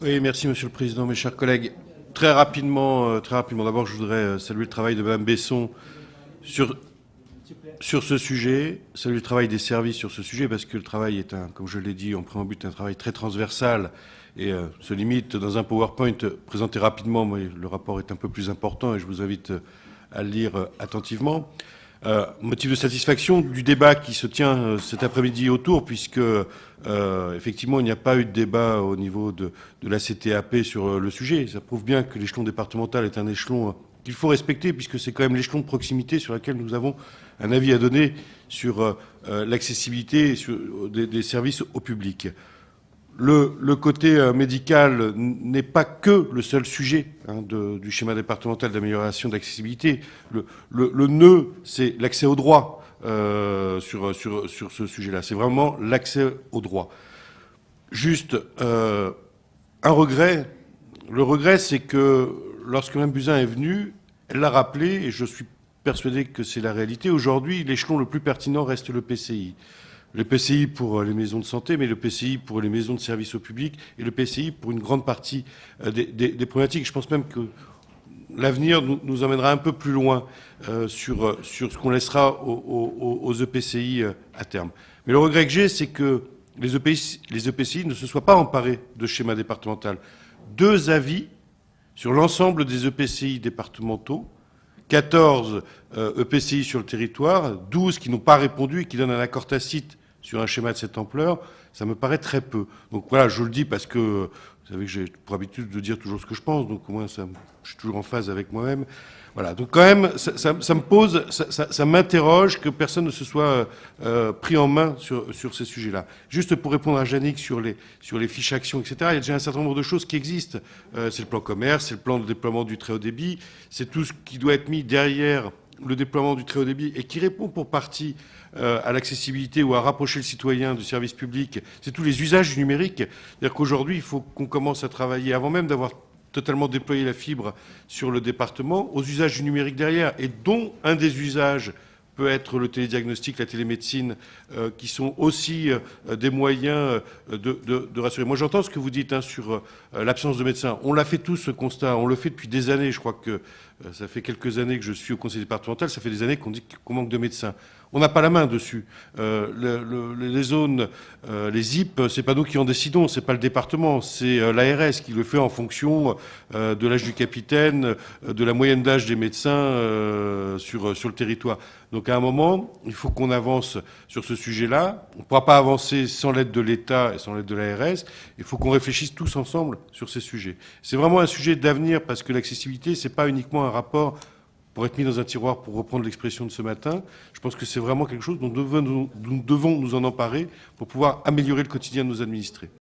Oui, merci Monsieur le Président, mes chers collègues. Très rapidement, d'abord, je voudrais saluer le travail de Madame Besson sur, sur ce sujet, saluer le travail des services sur ce sujet, parce que le travail est, comme je l'ai dit en préambule, un travail très transversal et se limite dans un PowerPoint présenté rapidement, mais le rapport est un peu plus important et je vous invite à le lire attentivement. Motif de satisfaction du débat qui se tient cet après-midi autour, puisque effectivement il n'y a pas eu de débat au niveau de la CTAP sur le sujet. Ça prouve bien que l'échelon départemental est un échelon qu'il faut respecter, puisque c'est quand même l'échelon de proximité sur lequel nous avons un avis à donner sur l'accessibilité des services au public. Le côté médical n'est pas que le seul sujet du schéma départemental d'amélioration de l'accessibilité. Le nœud, c'est l'accès au droit sur ce sujet-là. C'est vraiment l'accès au droit. Juste un regret. Le regret, c'est que lorsque Mme Buzyn est venue, elle l'a rappelé, et je suis persuadé que c'est la réalité. Aujourd'hui, l'échelon le plus pertinent reste le PCI. Le PCI pour les maisons de santé, mais le PCI pour les maisons de services au public et le PCI pour une grande partie des problématiques. Je pense même que l'avenir nous emmènera un peu plus loin sur ce qu'on laissera aux EPCI à terme. Mais le regret que j'ai, c'est que les EPCI ne se soient pas emparés de schéma départemental. 2 avis sur l'ensemble des EPCI départementaux, 14 EPCI sur le territoire, 12 qui n'ont pas répondu et qui donnent un accord tacite sur un schéma de cette ampleur, ça me paraît très peu. Donc voilà, je le dis parce que vous savez que j'ai pour habitude de dire toujours ce que je pense, donc au moins je suis toujours en phase avec moi-même. Voilà, donc quand même, ça me pose, ça m'interroge que personne ne se soit pris en main sur ces sujets-là. Juste pour répondre à Yannick sur les fiches actions, etc., il y a déjà un certain nombre de choses qui existent. C'est le plan commerce, c'est le plan de déploiement du très haut débit, c'est tout ce qui doit être mis derrière le déploiement du très haut débit et qui répond pour partie à l'accessibilité ou à rapprocher le citoyen du service public, c'est tous les usages du numérique. C'est-à-dire qu'aujourd'hui, il faut qu'on commence à travailler, avant même d'avoir totalement déployé la fibre sur le département, aux usages du numérique derrière, et dont un des usages peut être le télédiagnostic, la télémédecine, qui sont aussi des moyens de rassurer. Moi, j'entends ce que vous dites sur l'absence de médecins. On l'a fait tous, ce constat. On le fait depuis des années. Je crois que ça fait quelques années que je suis au conseil départemental. Ça fait des années qu'on dit qu'on manque de médecins. On n'a pas la main dessus. Les zones, les ZIP, c'est pas nous qui en décidons, c'est pas le département, c'est l'ARS qui le fait en fonction de l'âge du capitaine, de la moyenne d'âge des médecins sur le territoire. Donc à un moment, il faut qu'on avance sur ce sujet-là. On ne pourra pas avancer sans l'aide de l'État et sans l'aide de l'ARS. Il faut qu'on réfléchisse tous ensemble sur ces sujets. C'est vraiment un sujet d'avenir parce que l'accessibilité, c'est pas uniquement un rapport pour être mis dans un tiroir, pour reprendre l'expression de ce matin. Je pense que c'est vraiment quelque chose dont nous devons nous en emparer pour pouvoir améliorer le quotidien de nos administrés.